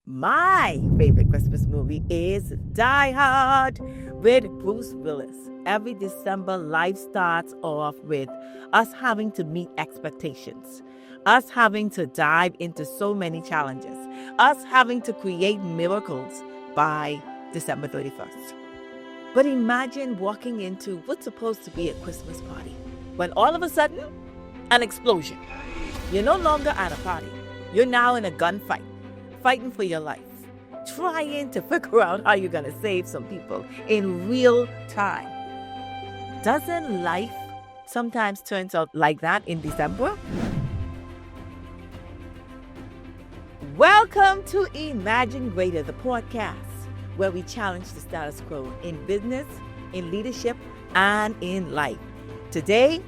My favorite Christmas movie is Die Hard with Bruce Willis. Every December, life starts off with us having to meet expectations, us having to dive into so many challenges, us having to create miracles by December 31st. But imagine walking into what's supposed to be a Christmas party when all of a sudden, an explosion. You're no longer at a party. You're now in a gunfight, fighting for your life, trying to figure out how you're going to save some people in real time. Doesn't life sometimes turn out like that in December? Welcome to Imagine Greater, the podcast, where we challenge the status quo in business, in leadership, and in life. Today,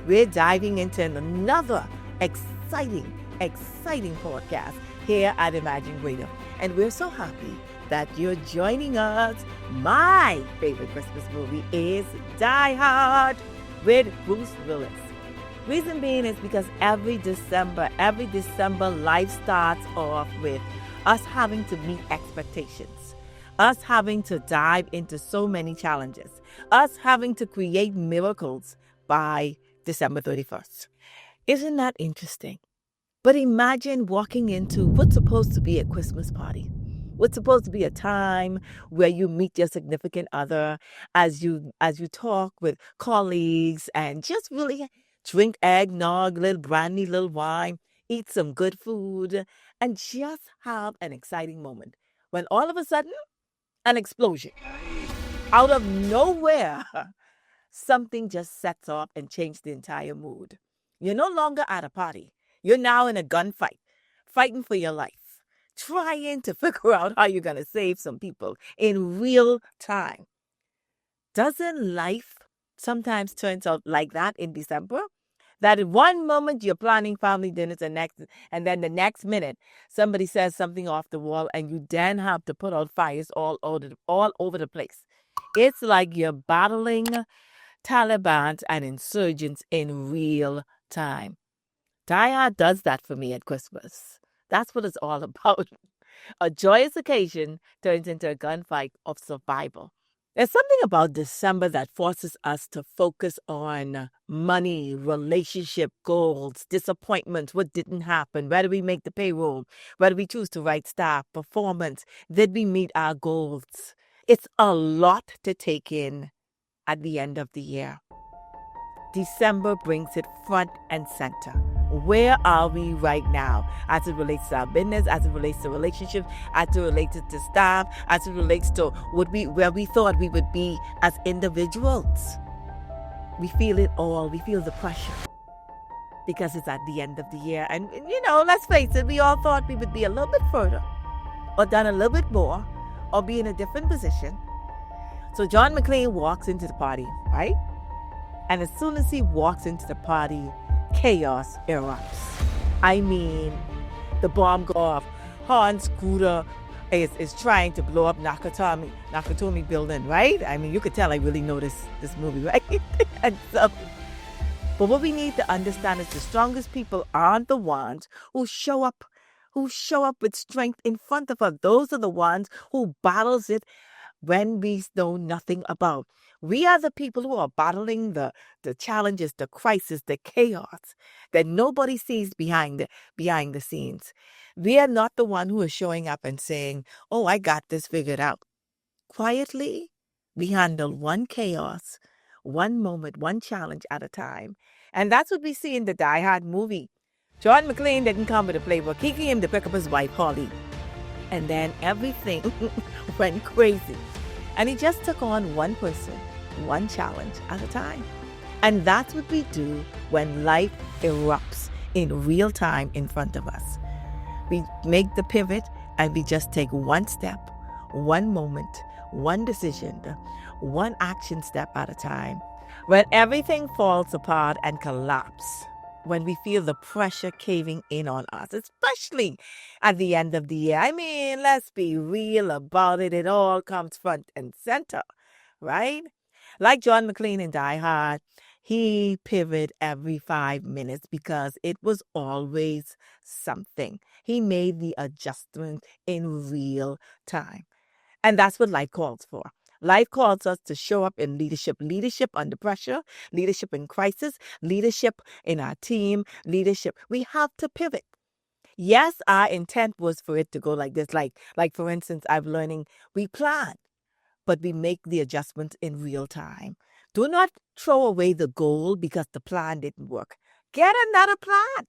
we're diving into another exciting podcast here at Imagine Greater. And we're so happy that you're joining us. My favorite Christmas movie is Die Hard with Bruce Willis. Reason being is because every December, life starts off with us having to meet expectations, us having to dive into so many challenges, us having to create miracles by December 31st. Isn't that interesting? But imagine walking into what's supposed to be a Christmas party. What's supposed to be a time where you meet your significant other as you talk with colleagues and just really drink eggnog, little brandy, little wine, eat some good food, and just have an exciting moment. When all of a sudden, an explosion. Out of nowhere, something just sets off and changes the entire mood. You're no longer at a party. You're now in a gunfight, fighting for your life, trying to figure out how you're going to save some people in real time. Doesn't life sometimes turn out like that in December? That in one moment you're planning family dinners and then the next minute somebody says something off the wall and you then have to put out fires all over the place. It's like you're battling Taliban and insurgents in real time. Die Hard does that for me at Christmas. That's what it's all about. A joyous occasion turns into a gunfight of survival. There's something about December that forces us to focus on money, relationship goals, disappointments, what didn't happen, where do we make the payroll, where do we choose to write staff, performance, did we meet our goals? It's a lot to take in at the end of the year. December brings it front and center. Where are we right now as it relates to our business, as it relates to relationships, as it relates to staff, as it relates to where we thought we would be as individuals? We feel it all. We feel the pressure because it's at the end of the year. And, let's face it, we all thought we would be a little bit further or done a little bit more or be in a different position. So John McClane walks into the party, right? And as soon as he walks into the party, chaos erupts. I mean, the bomb go off. Hans Gruber is trying to blow up Nakatomi building, right? I mean, you could tell I really know this movie, right? But what we need to understand is the strongest people aren't the ones who show up with strength in front of us. Those are the ones who battles it when we know nothing about. We are the people who are battling the challenges, the crisis, the chaos that nobody sees behind the scenes. We are not the one who is showing up and saying, oh, I got this figured out. Quietly, we handle one chaos, one moment, one challenge at a time. And that's what we see in the Die Hard movie. John McClane didn't come with a playbook. He came to pick up his wife, Holly. And then everything went crazy. And he just took on one person, one challenge at a time. And that's what we do when life erupts in real time in front of us. We make the pivot and we just take one step, one moment, one decision, one action step at a time. When everything falls apart and collapses, when we feel the pressure caving in on us, especially at the end of the year. I mean, let's be real about it. It all comes front and center, right? Like John McClane in Die Hard, he pivoted every 5 minutes because it was always something. He made the adjustment in real time. And that's what life calls for. Life calls us to show up in leadership, leadership under pressure, leadership in crisis, leadership in our team, leadership. We have to pivot. Yes, our intent was for it to go like this. Like for instance, I'm learning we plan, but we make the adjustments in real time. Do not throw away the goal because the plan didn't work. Get another plan.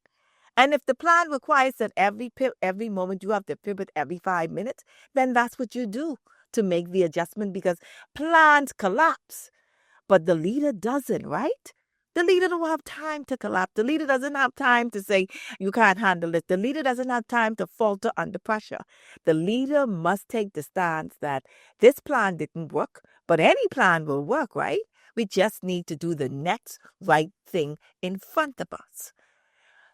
And if the plan requires that every moment you have to pivot every 5 minutes, then that's what you do to make the adjustment because plans collapse, but the leader doesn't, right? The leader don't have time to collapse. The leader doesn't have time to say, you can't handle it. The leader doesn't have time to falter under pressure. The leader must take the stance that this plan didn't work, but any plan will work, right? We just need to do the next right thing in front of us.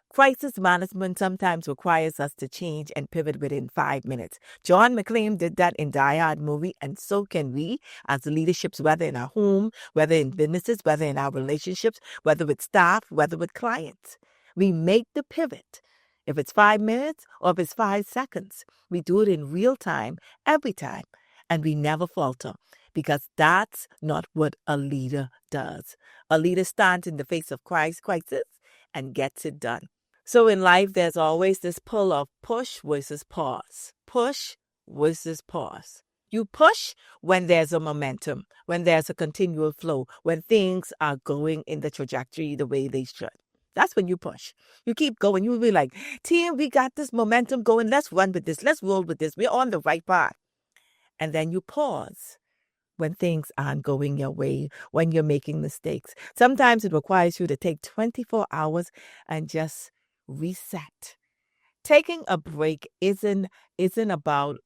Crisis management sometimes requires us to change and pivot within 5 minutes. John McClane did that in Die Hard movie, and so can we as leaderships, whether in our home, whether in businesses, whether in our relationships, whether with staff, whether with clients. We make the pivot. If it's 5 minutes or if it's 5 seconds, we do it in real time, every time, and we never falter because that's not what a leader does. A leader stands in the face of crisis and gets it done. So in life, there's always this pull of push versus pause. Push versus pause. You push when there's a momentum, when there's a continual flow, when things are going in the trajectory the way they should. That's when you push. You keep going. You'll be like, team, we got this momentum going. Let's run with this. Let's roll with this. We're on the right path. And then you pause when things aren't going your way, when you're making mistakes. Sometimes it requires you to take 24 hours and just reset. Taking a break isn't about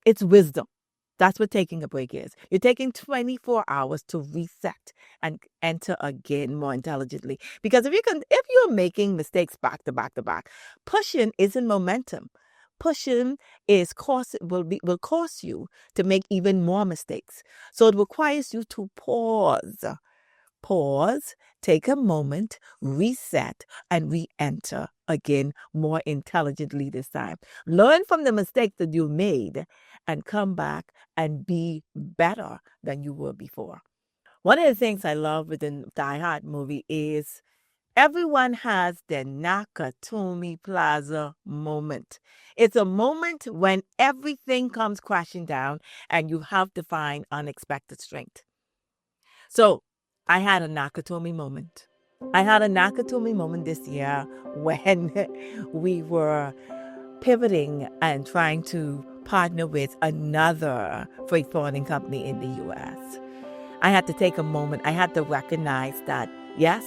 it's wisdom. That's what taking a break is. You're taking 24 hours to reset and enter again more intelligently. Because if you're making mistakes back to back to back, pushing isn't momentum. Pushing will cause you to make even more mistakes. So it requires you to pause. Pause, take a moment, reset, and re-enter again more intelligently this time. Learn from the mistakes that you made and come back and be better than you were before. One of the things I love with the Die Hard movie is everyone has their Nakatomi Plaza moment. It's a moment when everything comes crashing down and you have to find unexpected strength. So I had a Nakatomi moment. I had a Nakatomi moment this year when we were pivoting and trying to partner with another freight forwarding company in the U.S. I had to take a moment. I had to recognize that, yes,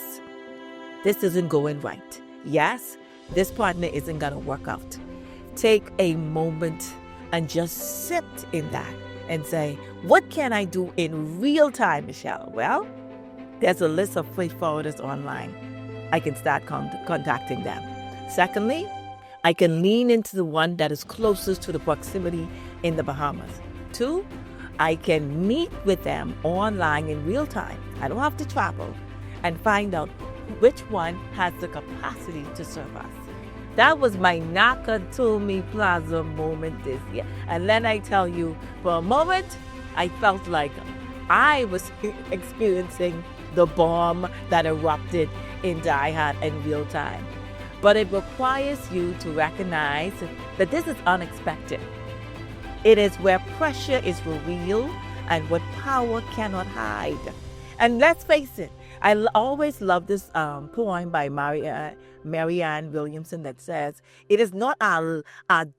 this isn't going right. Yes, this partner isn't going to work out. Take a moment and just sit in that and say, what can I do in real time, Michelle? Well, there's a list of freight forwarders online. I can start contacting them. Secondly, I can lean into the one that is closest to the proximity in the Bahamas. 2, I can meet with them online in real time. I don't have to travel and find out which one has the capacity to serve us. That was my Nakatomi Plaza moment this year. And then I tell you, for a moment, I felt like I was experiencing the bomb that erupted in Die Hard in real time. But it requires you to recognize that this is unexpected. It is where pressure is real and what power cannot hide. And let's face it, I always love this poem by Marianne Williamson that says, it is not our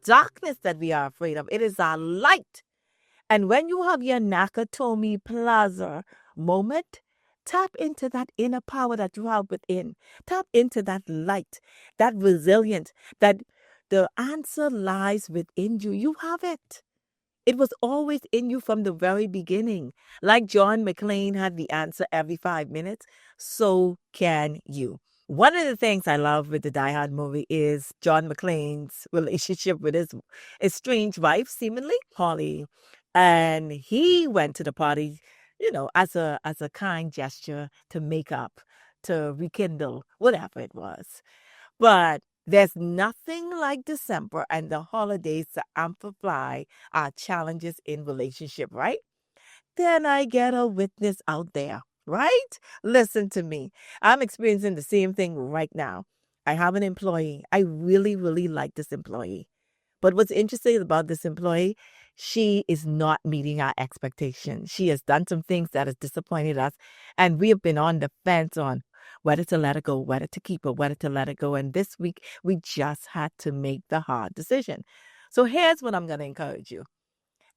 darkness that we are afraid of, it is our light. And when you have your Nakatomi Plaza moment, tap into that inner power that you have within. Tap into that light, that resilience, that the answer lies within you. You have it. It was always in you from the very beginning. Like John McClane had the answer every 5 minutes, so can you. One of the things I love with the Die Hard movie is John McClane's relationship with his estranged wife, seemingly, Holly. And he went to the party, as a kind gesture to make up, to rekindle, whatever it was. But There's nothing like December and the holidays to amplify our challenges in relationship, right? Then I get a witness out there, right? Listen to me. I'm experiencing the same thing right now. I have an employee. I really, really like this employee. But what's interesting about this employee, she is not meeting our expectations. She has done some things that has disappointed us, and we have been on the fence on whether to let her go, whether to keep her, whether to let her go. And this week, we just had to make the hard decision. So here's what I'm going to encourage you.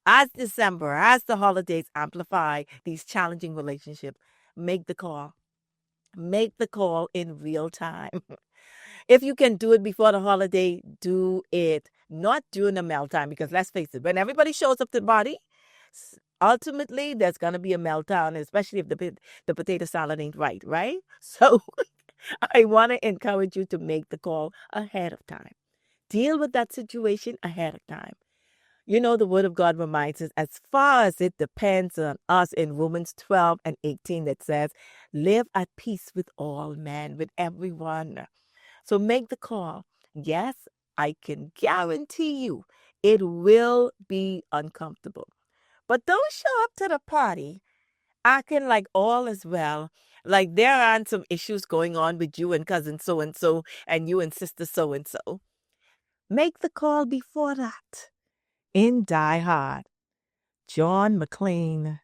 As December, as the holidays amplify these challenging relationships, make the call. Make the call in real time. If you can do it before the holiday, do it. Not during the meltdown, because let's face it, when everybody shows up to the party, ultimately there's going to be a meltdown, especially if the potato salad ain't right, right? So I want to encourage you to make the call ahead of time. Deal with that situation ahead of time. You know, the Word of God reminds us, as far as it depends on us in Romans 12 and 18, that says, live at peace with all men, with everyone. So make the call. Yes, I can guarantee you it will be uncomfortable. But don't show up to the party acting like all is well, like there aren't some issues going on with you and cousin so and you and sister so and so. Make the call before that. In Die Hard, John McClane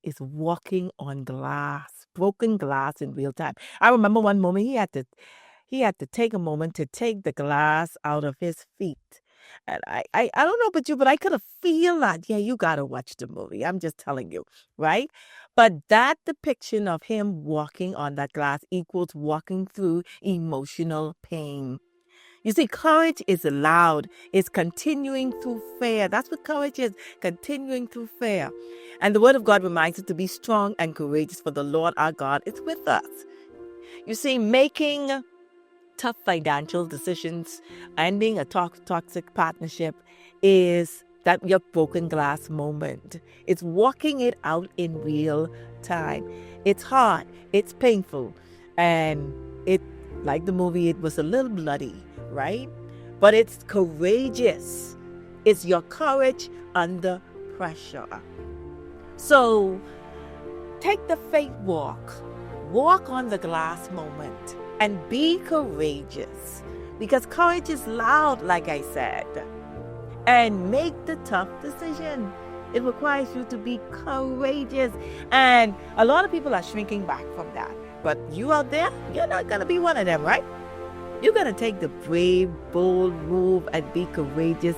is walking on glass, broken glass in real time. I remember one moment he had to take a moment to take the glass out of his feet. And I don't know about you, but I could have feel that. Yeah, you gotta watch the movie. I'm just telling you, right? But that depiction of him walking on that glass equals walking through emotional pain. You see, courage is loud. It's continuing through fear. That's what courage is, continuing through fear. And the Word of God reminds us to be strong and courageous, for the Lord our God is with us. You see, making tough financial decisions, ending a toxic partnership is that your broken glass moment. It's walking it out in real time. It's hard, it's painful, and it, like the movie, it was a little bloody, right? But it's courageous. It's your courage under pressure. So take the faith walk. Walk on the glass moment and be courageous, because courage is loud, like I said. And make the tough decision. It requires you to be courageous. And a lot of people are shrinking back from that. But you out there, you're not going to be one of them, right? You're going to take the brave, bold move and be courageous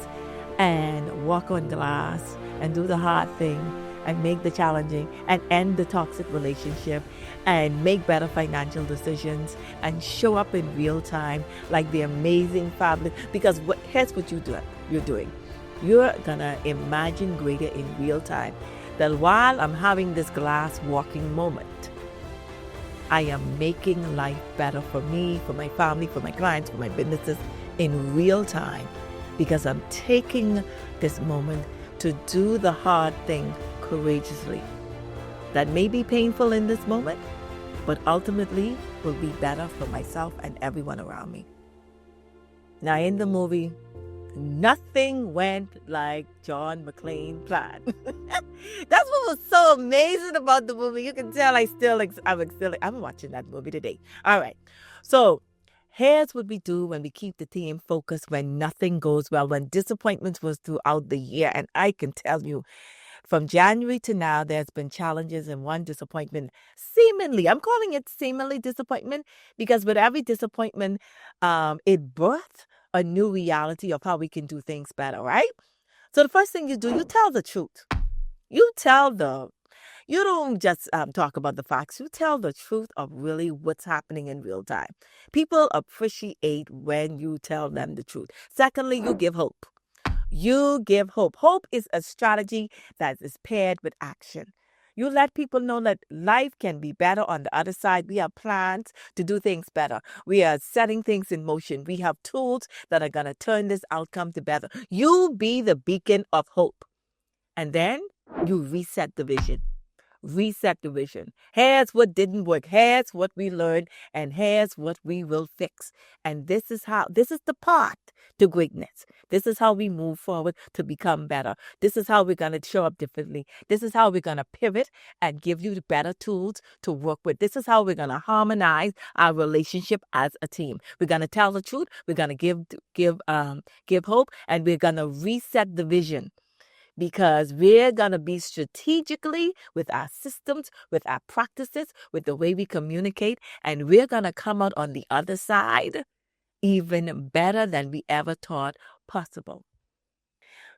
and walk on glass and do the hard thing and make the challenging and end the toxic relationship and make better financial decisions and show up in real time like the amazing, fabulous. Because here's what you're doing. You're going to imagine greater in real time that while I'm having this glass walking moment, I am making life better for me, for my family, for my clients, for my businesses in real time, because I'm taking this moment to do the hard thing courageously. That may be painful in this moment, but ultimately will be better for myself and everyone around me. Now, in the movie, nothing went like John McClane planned. That's what was so amazing about the movie. You can tell I'm watching that movie today. All right. So here's what we do when we keep the team focused when nothing goes well, when disappointments was throughout the year. And I can tell you, from January to now, there's been challenges and one disappointment. I'm calling it seemingly disappointment, because with every disappointment, it births a new reality of how we can do things better, right? So the first thing you do, you tell the truth. You don't just talk about the facts. You tell the truth of really what's happening in real time. People appreciate when you tell them the truth. Secondly, you give hope. You give hope. Hope is a strategy that is paired with action. You let people know that life can be better on the other side. We have plans to do things better. We are setting things in motion. We have tools that are going to turn this outcome to better. You be the beacon of hope. And then you reset the vision. reset the vision. Here's what didn't work. Here's what we learned. And here's what we will fix. And this is the path to greatness. This is how we move forward to become better. This is how we're going to show up differently. This is how we're going to pivot and give you the better tools to work with. This is how we're going to harmonize our relationship as a team. We're going to tell the truth. We're going to give hope, and we're going to reset the vision. Because we're going to be strategically with our systems, with our practices, with the way we communicate, and we're going to come out on the other side even better than we ever thought possible.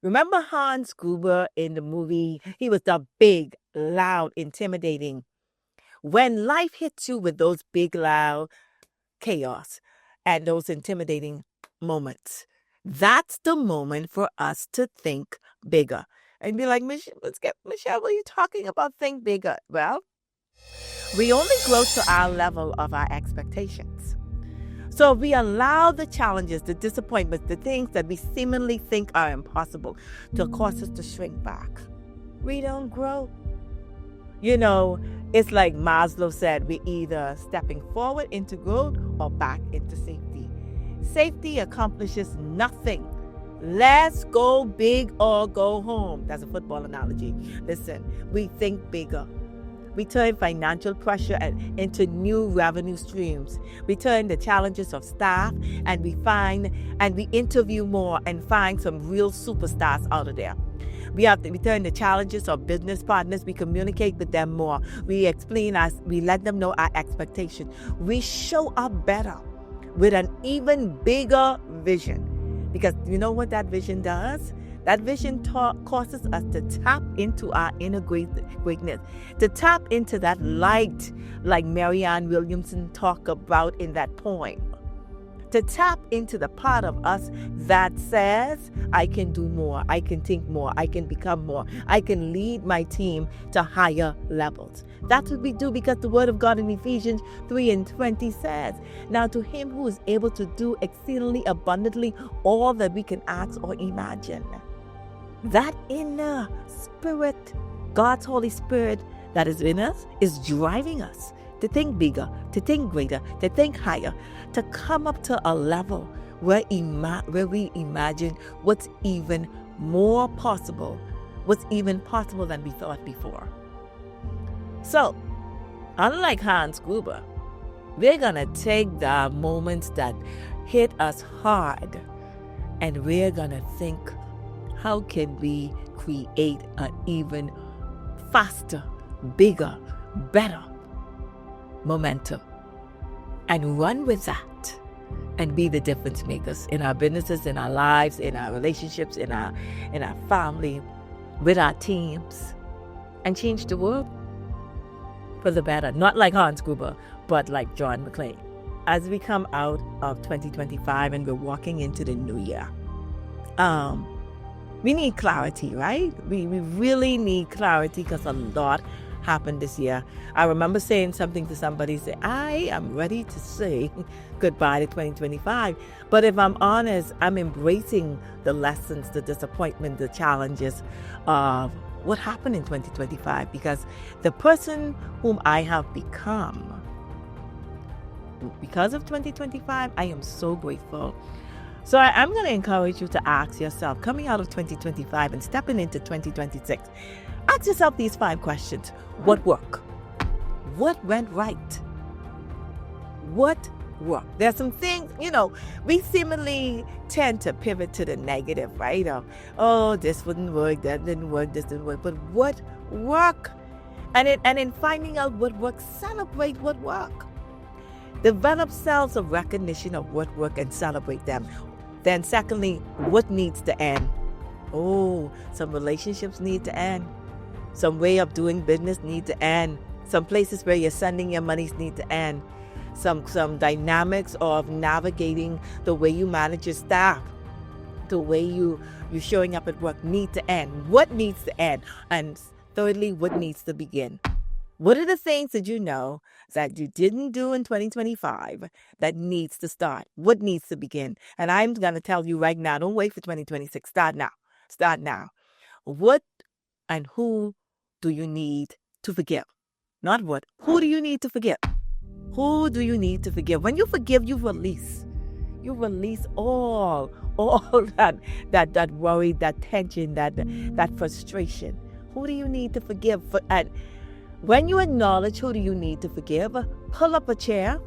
Remember Hans Gruber in the movie? He was the big, loud, intimidating. When life hits you with those big, loud chaos and those intimidating moments, that's the moment for us to think bigger. And be like, Michelle, what are you talking about? Think bigger. Well, we only grow to our level of our expectations. So if we allow the challenges, the disappointments, the things that we seemingly think are impossible to cause us to shrink back, we don't grow. It's like Maslow said, we're either stepping forward into growth or back into safety. Safety accomplishes nothing. Let's go big or go home. That's a football analogy. Listen, we think bigger. We turn financial pressure into new revenue streams. We turn the challenges of staff, and we interview more and find some real superstars out of there. We turn the challenges of business partners. We communicate with them more. We let them know our expectation. We show up better with an even bigger vision. Because you know what that vision does? That vision causes us to tap into our inner greatness, to tap into that light like Marianne Williamson talked about in that poem, to tap into the part of us that says, I can do more, I can think more, I can become more, I can lead my team to higher levels. That's what we do, because the word of God in Ephesians 3:20 says, now to him who is able to do exceedingly abundantly all that we can ask or imagine. That inner spirit, God's Holy Spirit that is in us, is driving us to think bigger, to think greater, to think higher, to come up to a level where we imagine what's even more possible, what's even possible than we thought before. So, unlike Hans Gruber, we're going to take the moments that hit us hard, and we're going to think, how can we create an even faster, bigger, better momentum, and run with that and be the difference makers in our businesses, in our lives, in our relationships, in our family, with our teams, and change the world for the better. Not like Hans Gruber, but like John McClane. As we come out of 2025 and we're walking into the new year, we need clarity, right? We really need clarity, because a lot happened this year. I remember saying something to somebody, say, I am ready to say goodbye to 2025. But if I'm honest, I'm embracing the lessons, the disappointment, the challenges of what happened in 2025, because the person whom I have become because of 2025, I am so grateful. So I'm going to encourage you to ask yourself, coming out of 2025 and stepping into 2026, ask yourself these 5 questions. What worked? What went right? What worked? There's some things, we seemingly tend to pivot to the negative, right? This wouldn't work, that didn't work, this didn't work. But what worked? And in finding out what worked, celebrate what worked. Develop selves of recognition of what worked and celebrate them. Then secondly, what needs to end? Some relationships need to end. Some way of doing business need to end. Some places where you're sending your monies need to end. Some dynamics of navigating the way you manage your staff, the way you're showing up at work need to end. What needs to end? And thirdly, what needs to begin? What are the things that you know that you didn't do in 2025 that needs to start? What needs to begin? And I'm going to tell you right now, don't wait for 2026. Start now. Start now. What and who do you need to forgive? Not what. Who do you need to forgive? Who do you need to forgive? When you forgive, you release. You release all that worry, that tension, that frustration. Who do you need to forgive? And when you acknowledge who do you need to forgive, pull up a chair,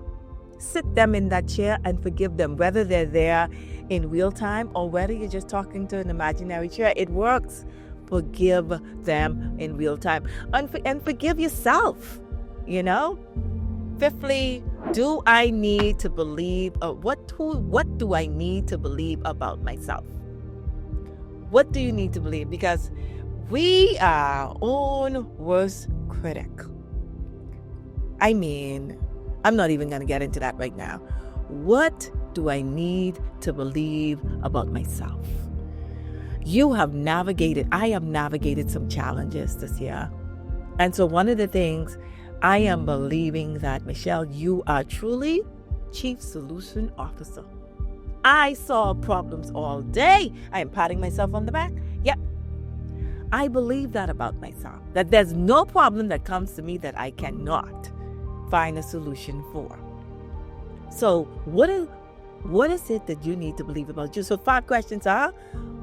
sit them in that chair and forgive them, whether they're there in real time or whether you're just talking to an imaginary chair. It works. Forgive them in real time. And forgive yourself, Fifthly, do I need to believe, what do I need to believe about myself? What do you need to believe? Because we are our own worst critic. I'm not even going to get into that right now. What do I need to believe about myself? I have navigated some challenges this year. And so one of the things I am believing that, Michelle, you are truly Chief Solution Officer. I solve problems all day. I am patting myself on the back. Yep. I believe that about myself, that there's no problem that comes to me that I cannot find a solution for. So what is it that you need to believe about you? So 5 questions are,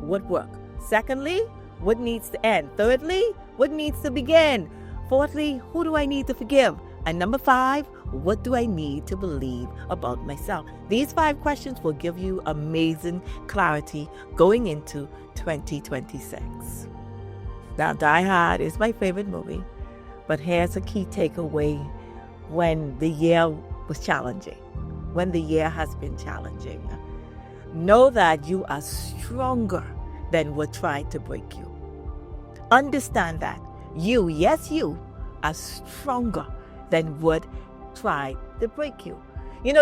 what worked? Secondly, what needs to end? Thirdly, what needs to begin? Fourthly, who do I need to forgive? And number 5, what do I need to believe about myself? These 5 questions will give you amazing clarity going into 2026. Now, Die Hard is my favorite movie, but here's a key takeaway when the year was challenging, when the year has been challenging. Know that you are stronger than what tried to break you. Understand that. You are stronger than what tried to break you.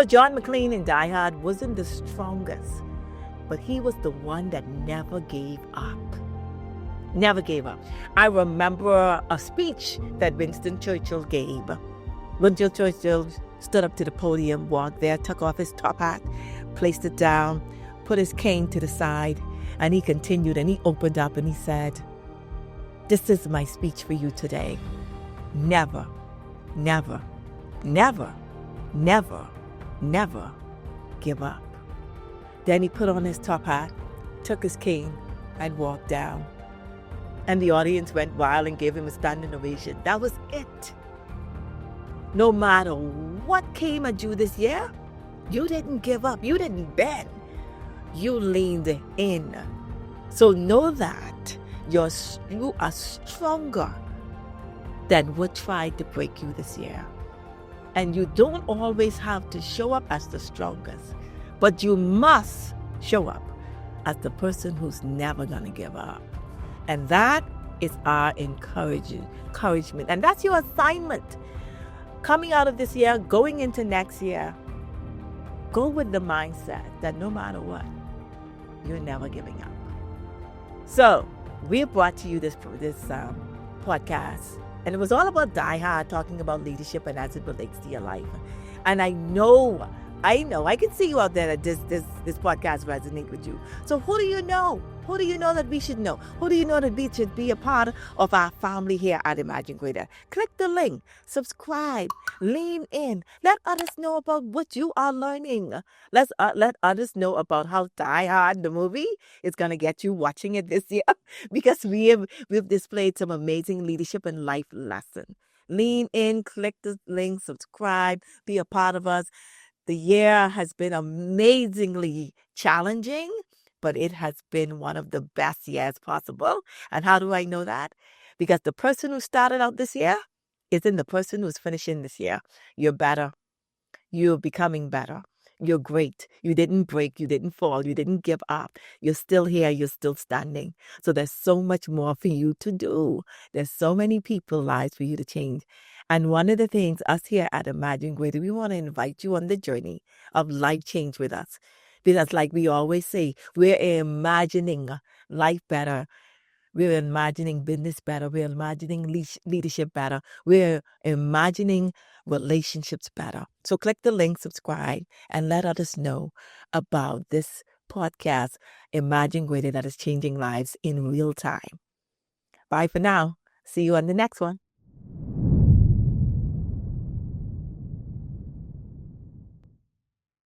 John McClane in Die Hard wasn't the strongest, but he was the one that never gave up. Never gave up. I remember a speech that Winston Churchill gave. Winston Churchill stood up to the podium, walked there, took off his top hat, placed it down, put his cane to the side, and he continued and he opened up and he said, "This is my speech for you today. Never, never, never, never, never give up." Then he put on his top hat, took his cane, and walked down. And the audience went wild and gave him a standing ovation. That was it. No matter what came at you this year, you didn't give up. You didn't bend. You leaned in. So know that you are stronger than what tried to break you this year. And you don't always have to show up as the strongest, but you must show up as the person who's never going to give up. And that is our encouragement. And that's your assignment. Coming out of this year, going into next year, go with the mindset that no matter what, you're never giving up. So we brought to you this podcast, and it was all about Die Hard, talking about leadership and as it relates to your life. And I know, I can see you out there that this podcast resonates with you. So who do you know? Who do you know that we should know? Who do you know that we should be a part of our family here at Imagine Greater? Click the link, subscribe, lean in. Let others know about what you are learning. Let others know about how Die Hard, the movie, is going to get you watching it this year, because we've displayed some amazing leadership and life lessons. Lean in, click the link, subscribe, be a part of us. The year has been amazingly challenging, but it has been one of the best years possible. And how do I know that? Because the person who started out this year isn't the person who's finishing this year. You're better. You're becoming better. You're great. You didn't break. You didn't fall. You didn't give up. You're still here. You're still standing. So there's so much more for you to do. There's so many people's lives for you to change. And one of the things, us here at Imagine Greater, we want to invite you on the journey of life change with us. Because like we always say, we're imagining life better. We're imagining business better. We're imagining leadership better. We're imagining relationships better. So click the link, subscribe, and let others know about this podcast, Imagine Greater, that is changing lives in real time. Bye for now. See you on the next one.